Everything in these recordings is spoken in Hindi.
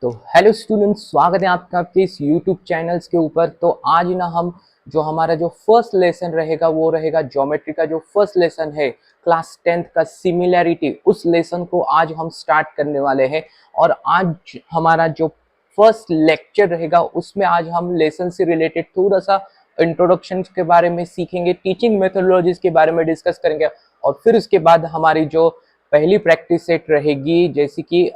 तो हेलो स्टूडेंट्स, स्वागत है आपका आपके इस यूट्यूब चैनल्स के ऊपर। तो आज ना हम जो हमारा जो फर्स्ट लेसन रहेगा वो रहेगा ज्योमेट्री का जो फर्स्ट लेसन है क्लास 10th का सिमिलैरिटी। उस लेसन को आज हम स्टार्ट करने वाले हैं और आज हमारा जो फर्स्ट लेक्चर रहेगा उसमें आज हम लेसन से रिलेटेड थोड़ा सा इंट्रोडक्शन के बारे में सीखेंगे, टीचिंग मेथोडोलॉजीज के बारे में डिस्कस करेंगे और फिर उसके बाद हमारी जो पहली प्रैक्टिस सेट रहेगी जैसे कि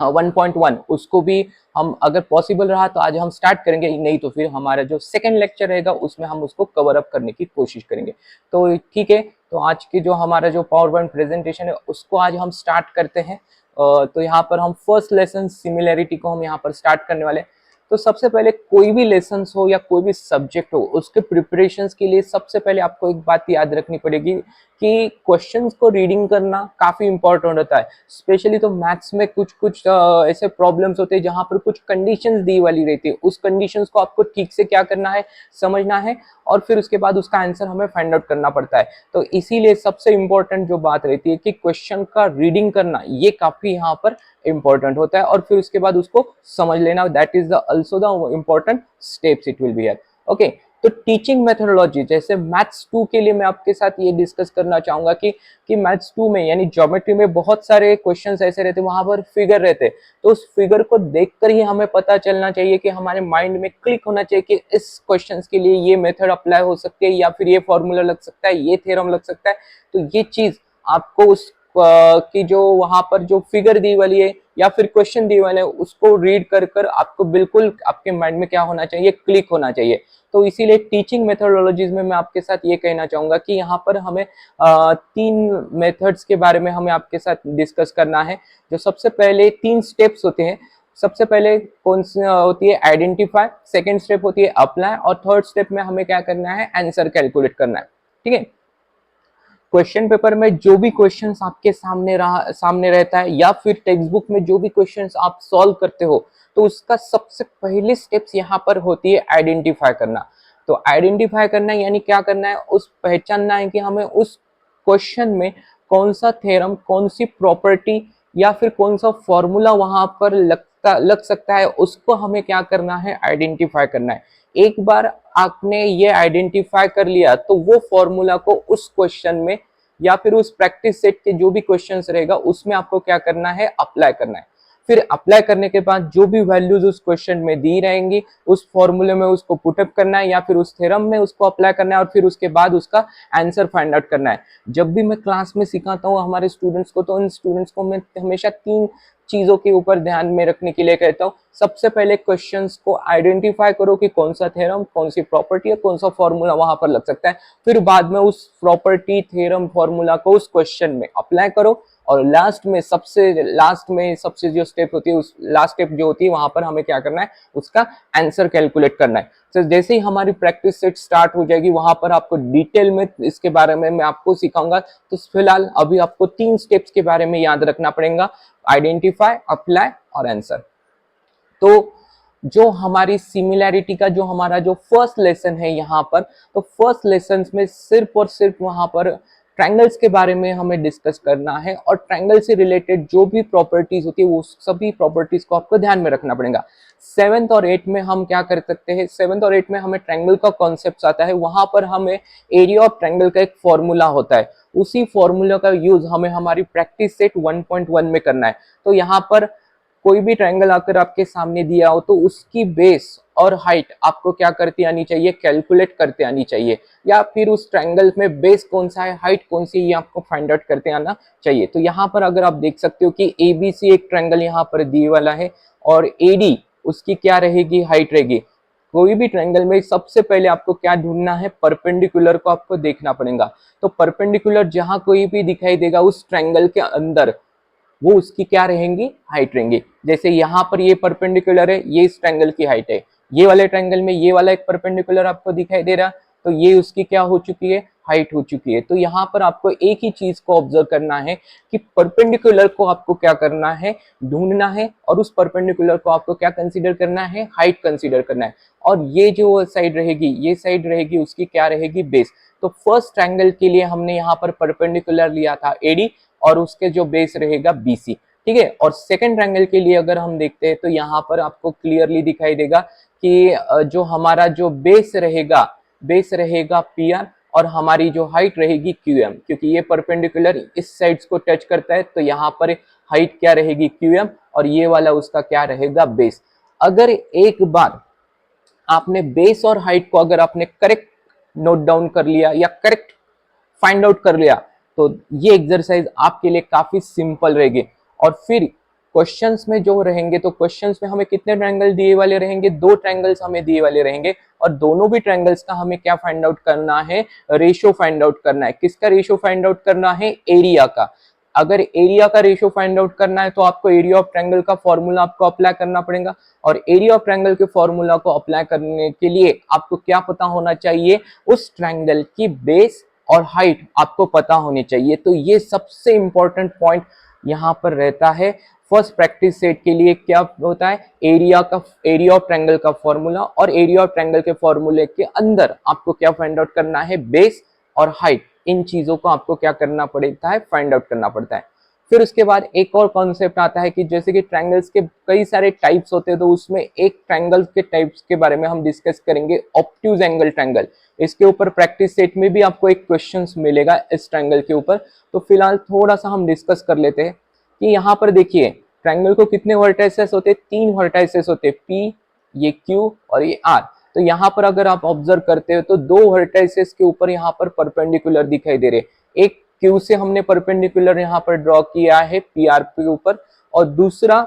1.1 उसको भी हम अगर पॉसिबल रहा तो आज हम स्टार्ट करेंगे, नहीं तो फिर हमारा जो सेकंड लेक्चर रहेगा उसमें हम उसको कवर अप करने की कोशिश करेंगे। तो ठीक है, तो आज की जो हमारा जो पावर पॉइंट प्रेजेंटेशन है उसको आज हम स्टार्ट करते हैं। तो यहाँ पर हम फर्स्ट लेसन सिमिलैरिटी को हम यहाँ पर स्टार्ट करने वाले हैं। तो सबसे पहले कोई भी लेसन हो या कोई भी सब्जेक्ट हो उसके प्रिपरेशंस के लिए सबसे पहले आपको एक बात याद रखनी पड़ेगी कि क्वेश्चंस को रीडिंग करना काफी इंपॉर्टेंट होता है। स्पेशली तो मैथ्स में कुछ कुछ ऐसे प्रॉब्लम्स होते हैं जहां पर कुछ कंडीशंस दी वाली रहती है, उस कंडीशंस को आपको ठीक से क्या करना है, समझना है और फिर उसके बाद उसका आंसर हमें फाइंड आउट करना पड़ता है। तो इसीलिए सबसे इंपॉर्टेंट जो बात रहती है कि क्वेश्चन का रीडिंग करना ये काफी यहाँ पर इंपॉर्टेंट होता है और फिर उसके बाद उसको समझ लेना, that is the also the important steps it will be here. Okay, तो टीचिंग मेथोडोलॉजी जैसे मैथ्स 2 के लिए मैं आपके साथ ये डिस्कस करना चाहूंगा कि मैथ्स 2 में यानी ज्योमेट्री में बहुत सारे क्वेश्चंस ऐसे रहते हैं, वहां पर फिगर रहते हैं। तो उस फिगर को देखकर ही हमें पता चलना चाहिए कि हमारे माइंड में क्लिक होना चाहिए कि इस क्वेश्चंस के लिए ये मेथड अप्लाई हो सकती है या फिर ये फॉर्मूला लग सकता है, ये थ्योरम लग सकता है। तो ये चीज आपको उस कि जो वहां पर जो फिगर दी वाली है या फिर क्वेश्चन दी वाले है उसको रीड कर कर आपको बिल्कुल आपके माइंड में क्या होना चाहिए, क्लिक होना चाहिए। तो इसीलिए टीचिंग मेथोडोलॉजीज में मैं आपके साथ ये कहना चाहूंगा कि यहाँ पर हमें 3 मेथड्स के बारे में हमें आपके साथ डिस्कस करना है। जो सबसे पहले 3 स्टेप्स होते हैं। सबसे पहले कौन सी होती है, आइडेंटिफाई, सेकेंड स्टेप होती है अप्लाई और थर्ड स्टेप में हमें क्या करना है, आंसर कैलकुलेट करना है। ठीक है, क्वेश्चन पेपर में जो भी क्वेश्चंस आपके सामने रहता है या फिर टेक्स्ट बुक में जो भी क्वेश्चंस आप सॉल्व करते हो तो उसका सबसे पहली स्टेप्स यहाँ पर होती है आइडेंटिफाई करना। तो आइडेंटिफाई करना यानी क्या करना है, उस पहचानना है कि हमें उस क्वेश्चन में कौन सा थ्योरम, कौन सी प्रॉपर्टी या फिर कौन सा फॉर्मूला वहां पर लग सकता है, उसको हमें क्या करना है, आइडेंटिफाई करना है। एक बार आपने ये आइडेंटिफाई कर लिया तो वो फॉर्मूला को उस क्वेश्चन में या फिर उस प्रैक्टिस सेट के जो भी क्वेश्चंस रहेगा उसमें आपको क्या करना है, अप्लाई करना है। फिर अप्लाई करने के बाद जो भी वैल्यूज उस क्वेश्चन में दी रहेंगी उस फॉर्मूले में उसको पुटअप करना है या फिर उस थ्योरम में उसको अप्लाई करना है और फिर उसके बाद उसका आंसर फाइंड आउट करना है। जब भी मैं क्लास में सिखाता हूँ हमारे स्टूडेंट्स को तो उन स्टूडेंट्स को मैं हमेशा 3 चीजों के ऊपर ध्यान में रखने के लिए कहता हूँ। सबसे पहले क्वेश्चंस को आइडेंटिफाई करो कि कौन सा थ्योरम, कौन सी प्रॉपर्टी है, कौन सा फॉर्मूला वहां पर लग सकता है। फिर बाद में उस प्रॉपर्टी, थ्योरम, फॉर्मूला को उस क्वेश्चन में अप्लाई करो और लास्ट में सबसे जो स्टेप होती है, उस लास्ट स्टेप जो होती है वहां पर हमें क्या करना है, उसका आंसर कैलकुलेट करना है। तो जैसे ही हमारी प्रैक्टिस सेट स्टार्ट हो जाएगी वहां पर आपको डिटेल में इसके बारे में मैं आपको सिखाऊंगा। तो फिलहाल अभी आपको 3 स्टेप्स के बारे में याद रखना पड़ेगा, आइडेंटिफाई, अप्लाई और आंसर। तो जो हमारी सिमिलैरिटी का जो हमारा जो फर्स्ट लेसन है यहाँ पर, तो फर्स्ट लेसन में सिर्फ और सिर्फ वहां पर ट्रायंगल्स के बारे में हमें डिस्कस करना है और ट्रायंगल से रिलेटेड जो भी प्रॉपर्टीज होती है वो सभी प्रॉपर्टीज को आपको ध्यान में रखना पड़ेगा। 7th और 8th में हम क्या कर सकते हैं, 7th और 8th में हमें ट्रायंगल का कॉन्सेप्ट आता है, वहां पर हमें एरिया ऑफ ट्रायंगल का एक फॉर्मूला होता है, उसी फॉर्मूला का यूज हमें हमारी प्रैक्टिस सेट 1.1 में करना है। तो यहाँ पर कोई भी ट्रायंगल आकर आपके सामने दिया हो तो उसकी बेस और हाइट आपको क्या करती आनी चाहिए, कैलकुलेट करते आनी चाहिए, या फिर उस ट्रायंगल में बेस कौन सा है, हाइट कौन सी है, ये आपको फाइंड आउट करते आना चाहिए। तो यहाँ पर अगर आप देख सकते हो कि ABC एक ट्रायंगल यहाँ पर दी वाला है और AD उसकी क्या रहेगी, हाइट रहेगी। कोई भी ट्रायंगल में सबसे पहले आपको क्या ढूंढना है, परपेंडिकुलर को आपको देखना पड़ेगा। तो परपेंडिकुलर जहां कोई भी दिखाई देगा उस ट्रायंगल के अंदर वो उसकी क्या रहेंगी, हाइट रहेंगी। जैसे यहाँ पर ये परपेंडिकुलर है, ये इस ट्रायंगल की हाइट है, ये वाले ट्रायंगल में ये वाला एक परपेंडिकुलर आपको दिखाई दे रहा, तो ये उसकी क्या हो चुकी है, हाइट हो चुकी है। तो यहाँ पर आपको एक ही चीज को ऑब्जर्व करना है कि परपेंडिकुलर को आपको क्या करना है, ढूंढना है और उस परपेंडिकुलर को आपको क्या कंसीडर करना है, हाइट कंसीडर करना है। और ये जो साइड रहेगी, ये साइड रहेगी उसकी क्या रहेगी, बेस। तो फर्स्ट ट्रायंगल के लिए हमने यहाँ पर परपेंडिकुलर लिया था AD और उसके जो बेस रहेगा BC। ठीक है। और सेकंड ट्रायंगल के लिए अगर हम देखते हैं तो यहाँ पर आपको क्लियरली दिखाई देगा कि जो हमारा जो बेस रहेगा पी आर और हमारी जो हाइट रहेगी क्यू एम, क्योंकि ये परपेंडिकुलर इस साइड्स को टच करता है तो यहाँ पर हाइट क्या रहेगी क्यू एम और ये वाला उसका क्या रहेगा बेस। अगर एक बार आपने बेस और हाइट को अगर आपने करेक्ट नोट डाउन कर लिया या करेक्ट फाइंड आउट कर लिया तो ये एक्सरसाइज आपके लिए काफी सिंपल रहेगी। और फिर क्वेश्चंस में जो रहेंगे तो क्वेश्चंस में हमें कितने ट्रायंगल दिए वाले रहेंगे, 2 ट्रायंगल्स हमें दिए वाले रहेंगे और दोनों भी ट्रायंगल्स का हमें क्या फाइंड आउट करना है, रेशियो फाइंड आउट करना है। किसका रेशियो फाइंड आउट करना है, एरिया का। अगर एरिया का रेशियो फाइंड आउट करना है तो आपको एरिया ऑफ ट्रायंगल का फॉर्मूला आपको अप्लाई करना पड़ेगा और एरिया ऑफ ट्रायंगल के फॉर्मूला को अप्लाई करने के लिए आपको क्या पता होना चाहिए, उस ट्रायंगल की बेस और हाइट आपको पता होनी चाहिए। तो ये सबसे इंपॉर्टेंट पॉइंट यहाँ पर रहता है। फर्स्ट प्रैक्टिस सेट के लिए क्या होता है, एरिया ऑफ ट्रायंगल का फॉर्मूला और एरिया ऑफ ट्रायंगल के फॉर्मूले के अंदर आपको क्या फाइंड आउट करना है, बेस और हाइट। इन चीजों को आपको क्या करना पड़ता है, फाइंड आउट करना पड़ता है। फिर उसके बाद एक और कॉन्सेप्ट आता है कि जैसे कि ट्रायंगल्स के कई सारे टाइप्स होते हैं तो उसमें एक ट्रायंगल के टाइप्स के बारे में हम डिस्कस करेंगे, ऑब्ट्यूज एंगल ट्रायंगल। इसके ऊपर प्रैक्टिस सेट में भी आपको एक क्वेश्चंस मिलेगा इस ट्रायंगल के ऊपर। तो फिलहाल थोड़ा सा हम डिस्कस कर लेते हैं कि यहाँ पर देखिए ट्रायंगल को कितने वर्टाइसेस होते हैं, 3 वर्टाइसेस होते हैं, P, ये Q और ये R। तो यहाँ पर अगर आप ऑब्जर्व करते हो तो 2 वर्टाइसेस के ऊपर यहाँ पर परपेंडिकुलर दिखाई दे रहे। एक Q से हमने परपेंडिकुलर यहाँ पर ड्रॉ किया है PR के ऊपर और दूसरा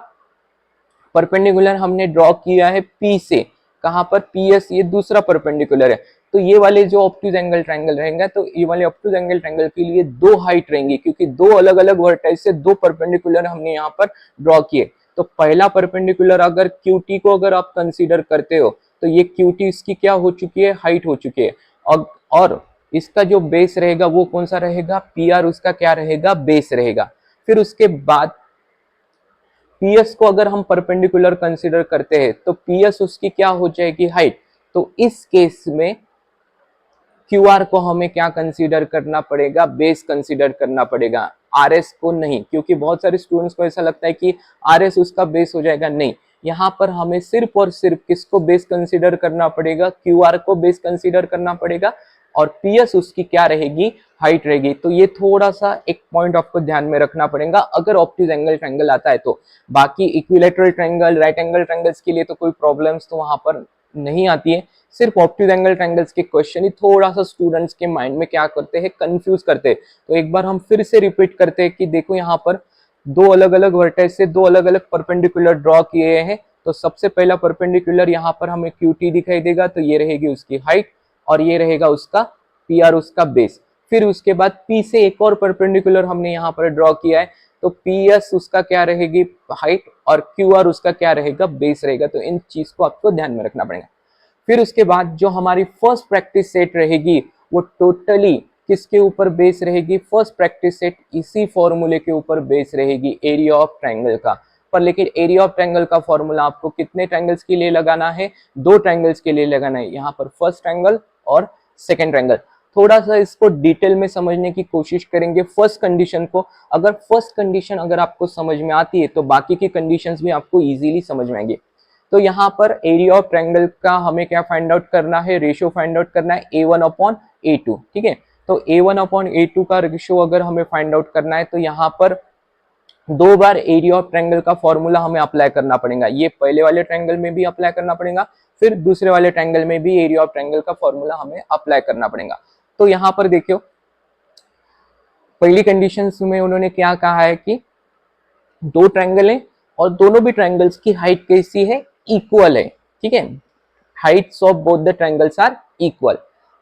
परपेंडिकुलर हमने ड्रॉ किया है P से, कहां पर, PS, ये दूसरा परपेंडिकुलर है। तो ये वाले जो ऑब्ट्यूज एंगल ट्रायंगल रहेंगे तो ये वाले ऑब्ट्यूज एंगल ट्रायंगल के लिए 2 हाइट रहेंगी क्योंकि 2 अलग अलग वर्टेक्स से 2 परपेंडिकुलर हमने यहाँ पर ड्रॉ किए। तो पहला परपेंडिकुलर अगर QT को अगर आप कंसीडर करते हो तो ये QT इसकी क्या हो चुकी है, हाइट हो चुकी है। और इसका जो बेस रहेगा वो कौन सा रहेगा, PR उसका क्या रहेगा, बेस रहेगा। फिर उसके बाद PS को अगर हम परपेंडिकुलर कंसीडर करते हैं तो PS उसकी क्या हो जाएगी, हाइट। तो इस केस में QR को हमें क्या कंसीडर करना पड़ेगा, बेस कंसीडर करना पड़ेगा, RS को नहीं, क्योंकि बहुत सारे स्टूडेंट्स को ऐसा लगता है कि RS उसका बेस हो जाएगा। नहीं, यहाँ पर हमें सिर्फ और सिर्फ किसको बेस कंसीडर करना पड़ेगा, QR को बेस कंसीडर करना पड़ेगा और PS उसकी क्या रहेगी, हाइट रहेगी। तो ये थोड़ा सा एक पॉइंट आपको ध्यान में रखना पड़ेगा अगर ऑब्ट्यूज एंगल ट्रायंगल आता है तो। बाकी equilateral triangle, right angle triangles के लिए तो कोई प्रॉब्लम्स तो वहां पर नहीं आती है। सिर्फ ऑब्ट्यूज एंगल ट्रायंगल्स के क्वेश्चन ही थोड़ा सा स्टूडेंट्स के माइंड में क्या करते हैं, कंफ्यूज करते हैं। तो एक बार हम फिर से रिपीट करते हैं कि देखो यहाँ पर 2 अलग अलग वर्टेक्स से 2 अलग अलग परपेंडिकुलर ड्रॉ किए हैं। तो सबसे पहला परपेंडिकुलर यहाँ पर हमें QT दिखाई देगा, तो ये रहेगी उसकी हाइट और ये रहेगा उसका PR उसका बेस। फिर उसके बाद P से एक और परपेंडिकुलर हमने यहाँ पर ड्रॉ किया है तो PS उसका क्या रहेगी, हाइट और QR उसका क्या रहेगा, बेस रहेगा। तो इन चीज को आपको ध्यान में रखना पड़ेगा। फिर उसके बाद जो हमारी फर्स्ट प्रैक्टिस सेट रहेगी वो टोटली किसके ऊपर बेस रहेगी, फर्स्ट प्रैक्टिस सेट इसी फॉर्मूले के ऊपर बेस रहेगी, एरिया ऑफ ट्रायंगल का। पर लेकिन एरिया ऑफ ट्रायंगल का फॉर्मूला आपको कितने ट्रायंगल्स के लिए लगाना है, 2 ट्रायंगल्स के लिए लगाना है, यहाँ पर फर्स्ट ट्रायंगल और सेकंड ट्रायंगल। थोड़ा सा इसको डिटेल में समझने की कोशिश करेंगे फर्स्ट कंडीशन को। अगर फर्स्ट कंडीशन अगर आपको समझ में आती है तो बाकी की कंडीशंस भी आपको इजीली समझ में आएंगे। तो यहाँ पर एरिया ऑफ ट्रायंगल का हमें क्या फाइंड आउट करना है, रेशियो फाइंड आउट करना है A1/A2, ठीक है। तो A1/A2 का रेशियो अगर हमें फाइंड आउट करना है तो यहाँ पर 2 बार एरिया ऑफ ट्रायंगल का फॉर्मूला हमें अप्लाई करना पड़ेगा। ये पहले वाले ट्रायंगल में भी अप्लाई करना पड़ेगा, फिर दूसरे वाले ट्रायंगल में भी एरिया ऑफ ट्रायंगल का फॉर्मूला हमें अप्लाई करना पड़ेगा। तो यहाँ पर देखियो पहली कंडीशन में उन्होंने क्या कहा है कि 2 ट्रायंगल है और दोनों भी ट्रायंगल्स की हाइट कैसी है, इक्वल है, ठीक है। Heights of both the triangles are equal.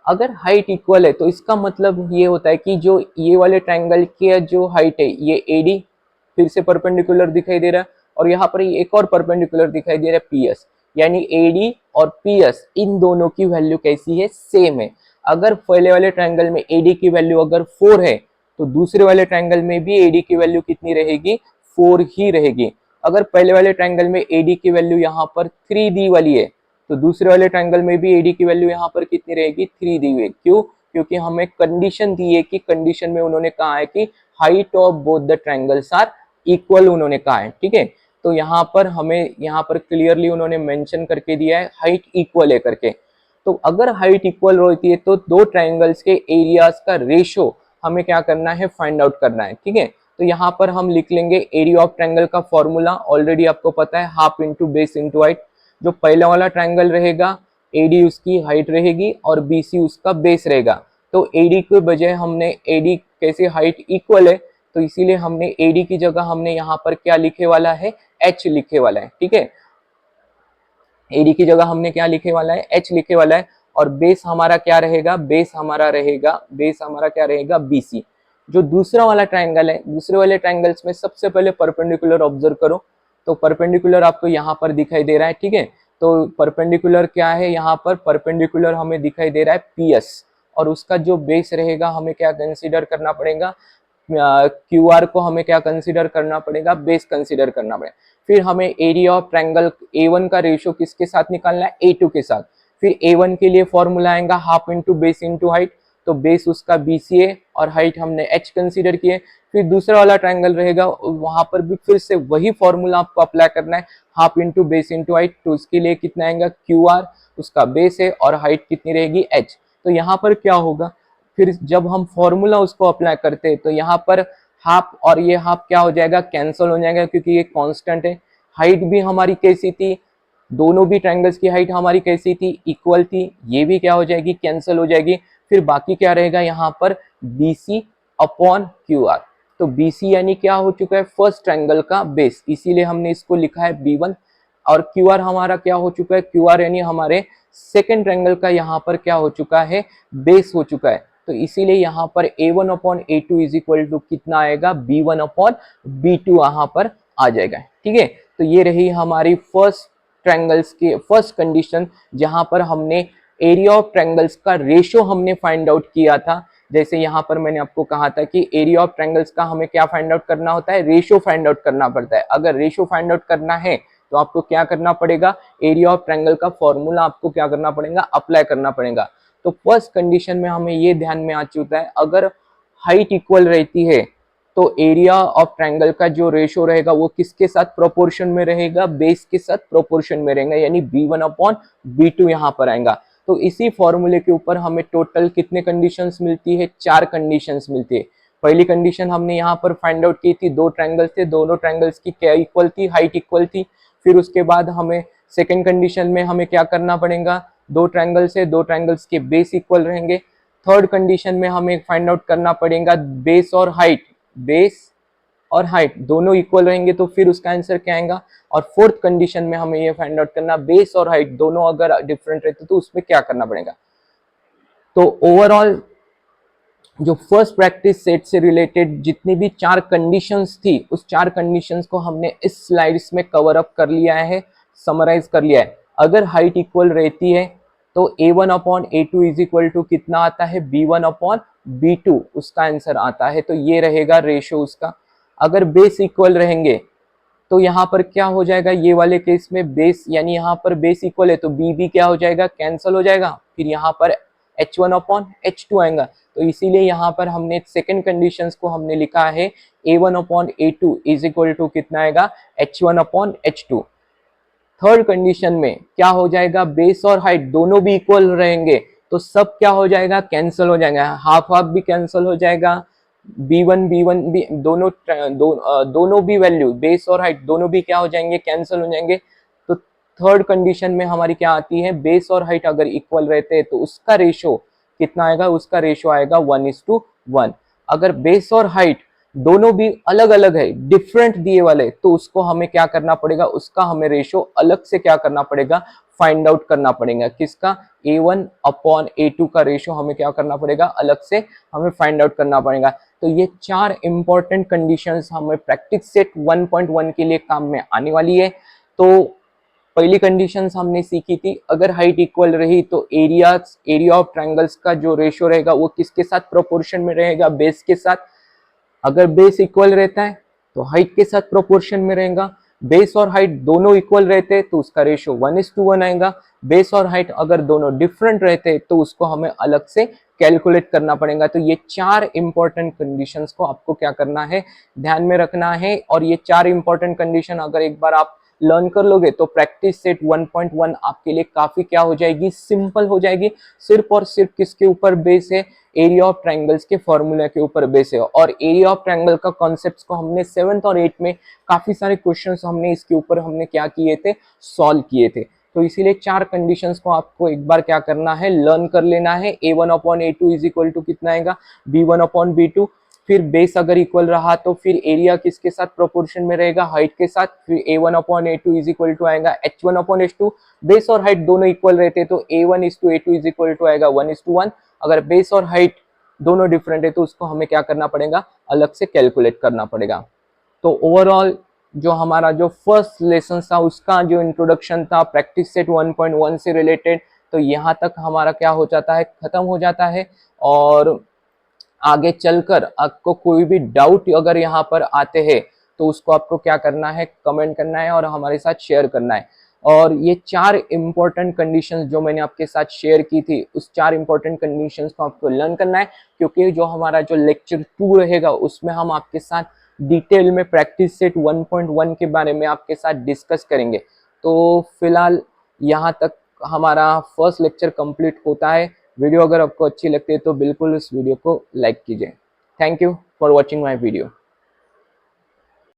अगर हाइट इक्वल है तो इसका मतलब ये होता है कि जो ये वाले ट्रायंगल की जो हाइट है ये AD फिर से परपेंडिकुलर दिखाई दे रहा है और यहाँ पर एक और परपेंडिकुलर दिखाई दे रहा है PS, यानी AD और PS इन दोनों की वैल्यू कैसी है, सेम है। अगर पहले वाले ट्रायंगल में AD की वैल्यू अगर 4 है तो दूसरे वाले ट्रायंगल में भी AD की वैल्यू कितनी रहेगी, 4 ही रहेगी। अगर पहले वाले ट्रायंगल में AD की वैल्यू यहाँ पर 3 दी वाली है तो दूसरे वाले ट्रायंगल में भी AD की वैल्यू यहाँ पर कितनी रहेगी, 3 दी हुई है। क्यों, क्योंकि हमें कंडीशन दी है कि कंडीशन में उन्होंने कहा है कि height of both the triangles are equal उन्होंने कहा है, ठीक है। तो यहाँ पर हमें यहाँ पर क्लियरली उन्होंने मेंशन करके दिया है हाइट इक्वल है करके। तो अगर हाइट इक्वल होती है तो दो ट्राइंगल्स के एरियाज का रेशो हमें क्या करना है, फाइंड आउट करना है, ठीक है। तो यहाँ पर हम लिख लेंगे एरिया ऑफ ट्राइंगल का फॉर्मूला, ऑलरेडी आपको पता है half into base into height. जो पहला वाला ट्राइंगल रहेगा एडी उसकी हाइट रहेगी और बीसी उसका बेस रहेगा। तो एडी के बजाय हमने एडी कैसे हाइट इक्वल है तो इसीलिए हमने एडी की जगह हमने यहाँ पर क्या लिखे वाला है, एच लिखे वाला है, ठीक है। एडी की जगह हमने क्या लिखे वाला है, एच लिखे वाला है। और बेस हमारा क्या रहेगा, बेस हमारा क्या रहेगा बीसी। जो दूसरा वाला ट्राइंगल है, दूसरे वाले ट्राइंगल्स में सबसे पहले परपेंडिकुलर ऑब्जर्व करो। तो परपेंडिकुलर आपको यहाँ पर दिखाई दे रहा है, ठीक है। तो परपेंडिकुलर क्या है, यहाँ पर परपेंडिकुलर हमें दिखाई दे रहा है पीएस, और उसका जो बेस रहेगा हमें क्या कंसीडर करना पड़ेगा, क्यू आर को हमें क्या कंसीडर करना पड़ेगा, बेस कंसीडर करना पड़ेगा। फिर हमें एरिया ऑफ ट्रायंगल A1 का रेशियो किसके साथ निकालना है, A2 के साथ। फिर A1 के लिए फॉर्मूला आएगा half into base into height. तो बेस उसका BC है और हाइट हमने H कंसीडर किए। फिर दूसरा वाला ट्रायंगल रहेगा, वहां पर भी फिर से वही फॉर्मूला आपको अप्लाई करना है, half into base into height. तो उसके लिए कितना आएगा, QR उसका बेस है और हाइट कितनी रहेगी, H। तो यहाँ पर क्या होगा, फिर जब हम फॉर्मूला उसको अप्लाई करते हैं तो यहाँ पर हाफ और ये हाफ क्या हो जाएगा, कैंसल हो जाएगा, क्योंकि ये कांस्टेंट है। हाइट भी हमारी कैसी थी, दोनों भी ट्रायंगल्स की हाइट हमारी कैसी थी, इक्वल थी। ये भी क्या हो जाएगी, कैंसल हो जाएगी। फिर बाकी क्या रहेगा यहाँ पर, BC अपॉन QR। तो BC यानी क्या हो चुका है, फर्स्ट ट्रायंगल का बेस, इसीलिए हमने इसको लिखा है B1। और QR हमारा क्या हो चुका है, QR यानी हमारे सेकेंड ट्रायंगल का यहाँ पर क्या हो चुका है, बेस हो चुका है। तो इसीलिए यहाँ पर A1 upon A2 is equal to कितना आएगा, B1 अपॉन B2 यहाँ पर आ जाएगा, ठीक है। तो ये रही हमारी फर्स्ट ट्रायंगल्स की फर्स्ट कंडीशन, जहां पर हमने एरिया ऑफ ट्रायंगल्स का रेशियो हमने फाइंड आउट किया था। जैसे यहाँ पर मैंने आपको कहा था कि एरिया ऑफ ट्रायंगल्स का हमें क्या फाइंड आउट करना होता है, रेशियो फाइंड आउट करना पड़ता है। अगर रेशियो फाइंड आउट करना है तो आपको क्या करना पड़ेगा, एरिया ऑफ ट्रायंगल का फॉर्मूला आपको क्या करना पड़ेगा, अप्लाई करना पड़ेगा। तो फर्स्ट कंडीशन में हमें ये ध्यान में आ चुका है, अगर हाइट इक्वल रहती है तो एरिया ऑफ ट्रायंगल का जो रेशियो रहेगा वो किसके साथ प्रोपोर्शन में रहेगा, बेस के साथ प्रोपोर्शन में रहेगा, यानी B1 अपॉन B2 यहाँ पर आएगा। तो इसी फॉर्मूले के ऊपर हमें टोटल कितने कंडीशंस मिलती है, 4 कंडीशंस मिलती है। पहली कंडीशन हमने यहाँ पर फाइंड आउट की थी, दो ट्रायंगल्स थे, दोनों ट्रायंगल्स की क्या इक्वल थी, हाइट इक्वल थी। फिर उसके बाद हमें सेकेंड कंडीशन में हमें क्या करना पड़ेगा, दो ट्रायंगल्स है, दो ट्रायंगल्स के बेस इक्वल रहेंगे। थर्ड कंडीशन में हमें फाइंड आउट करना पड़ेगा बेस और हाइट, बेस और हाइट दोनों इक्वल रहेंगे, तो फिर उसका आंसर क्या आएगा। और फोर्थ कंडीशन में हमें ये फाइंड आउट करना, बेस और हाइट दोनों अगर डिफरेंट रहते तो उसमें क्या करना पड़ेगा। तो ओवरऑल जो फर्स्ट प्रैक्टिस सेट से रिलेटेड जितनी भी 4 कंडीशंस थी, उस 4 कंडीशंस को हमने इस स्लाइड्स में कवर अप कर लिया है, समराइज कर लिया है। अगर हाइट इक्वल रहती है तो A1 upon A2 is equal to कितना आता है, B1 अपॉन B2 उसका आंसर आता है। तो ये रहेगा रेशियो उसका। अगर बेस इक्वल रहेंगे तो यहाँ पर क्या हो जाएगा, ये वाले केस में बेस यानी यहाँ पर बेस इक्वल है तो B क्या हो जाएगा, कैंसल हो जाएगा। फिर यहाँ पर H1 अपॉन H2 आएगा। तो इसीलिए यहाँ पर हमने सेकंड कंडीशंस को हमने लिखा है A1 upon A2 is equal to कितना आएगा, H1 upon H2। Third condition में क्या हो जाएगा, बेस और हाइट दोनों भी इक्वल रहेंगे तो सब क्या हो जाएगा, कैंसिल हो जाएगा, हाफ हाफ भी कैंसिल हो जाएगा। B1 भी दोनों भी वैल्यू बेस और हाइट दोनों भी क्या हो जाएंगे, कैंसिल हो जाएंगे। तो थर्ड कंडीशन में हमारी क्या आती है, बेस और हाइट अगर इक्वल रहते हैं तो उसका रेशियो कितना आएगा, उसका रेशियो आएगा 1:1। अगर बेस और हाइट दोनों भी अलग अलग है, डिफरेंट दिए वाले, तो उसको हमें क्या करना पड़ेगा, उसका हमें रेशियो अलग से क्या करना पड़ेगा, फाइंड आउट करना पड़ेगा। किसका, A1 अपॉन A2 का रेशियो हमें क्या करना पड़ेगा, अलग से हमें फाइंड आउट करना पड़ेगा। तो ये 4 इंपॉर्टेंट कंडीशंस हमें प्रैक्टिस सेट 1.1 के लिए काम में आने वाली है। तो पहली कंडीशंस हमने सीखी थी, अगर हाइट इक्वल रही तो एरिया ऑफ ट्रायंगल्स का जो रेशियो रहेगा वो किसके साथ प्रोपोर्शन में रहेगा, बेस के साथ। अगर बेस इक्वल रहता है तो हाइट के साथ प्रोपोर्शन में रहेगा। बेस और हाइट दोनों इक्वल रहते हैं तो उसका रेशियो 1:1 आएगा। बेस और हाइट अगर दोनों डिफरेंट रहते हैं तो उसको हमें अलग से कैलकुलेट करना पड़ेगा। तो ये 4 इंपॉर्टेंट कंडीशंस को आपको क्या करना है, ध्यान में रखना है। और ये 4 इंपॉर्टेंट कंडीशन अगर एक बार आप लर्न कर लोगे तो प्रैक्टिस सेट 1.1 आपके लिए काफी क्या हो जाएगी, सिंपल हो जाएगी। सिर्फ और सिर्फ किसके ऊपर बेस है, एरिया ऑफ ट्रायंगल्स के फॉर्मूला के ऊपर बेस है। और एरिया ऑफ ट्रायंगल का कॉन्सेप्ट्स को हमने 7th और 8th में काफी सारे क्वेश्चंस हमने इसके ऊपर हमने क्या किए थे, सॉल्व किए थे। तो इसीलिए 4 कंडीशंस को आपको एक बार क्या करना है, लर्न कर लेना है। a1/a2 इज इक्वल टू कितना आएगा, b1/b2। फिर बेस अगर इक्वल रहा तो फिर एरिया किसके साथ प्रोपोर्शन में रहेगा, हाइट के साथ। फिर a1/a2 इज इक्वल टू आएगा h1/h2। बेस और हाइट दोनों इक्वल रहते तो a1:a2 इज इक्वल टू आएगा 1:1। अगर बेस और हाइट दोनों डिफरेंट है तो उसको हमें क्या करना पड़ेगा, अलग से कैलकुलेट करना पड़ेगा। तो ओवरऑल जो हमारा जो फर्स्ट लेसन था उसका जो इंट्रोडक्शन था प्रैक्टिस सेट 1.1 से रिलेटेड, तो यहाँ तक हमारा क्या हो जाता है, खत्म हो जाता है। और आगे चलकर आपको कोई भी डाउट अगर यहाँ पर आते हैं तो उसको आपको क्या करना है, कमेंट करना है और हमारे साथ शेयर करना है। और ये 4 इंपॉर्टेंट कंडीशंस जो मैंने आपके साथ शेयर की थी, उस 4 इंपॉर्टेंट कंडीशंस को आपको लर्न करना है, क्योंकि जो हमारा जो लेक्चर 2 रहेगा उसमें हम आपके साथ डिटेल में प्रैक्टिस सेट 1.1 के बारे में आपके साथ डिस्कस करेंगे। तो फिलहाल यहाँ तक हमारा फर्स्ट लेक्चर कंप्लीट होता है। वीडियो अगर आपको अच्छी लगती है तो बिल्कुल इस वीडियो को लाइक कीजिए। Thank you for watching my video.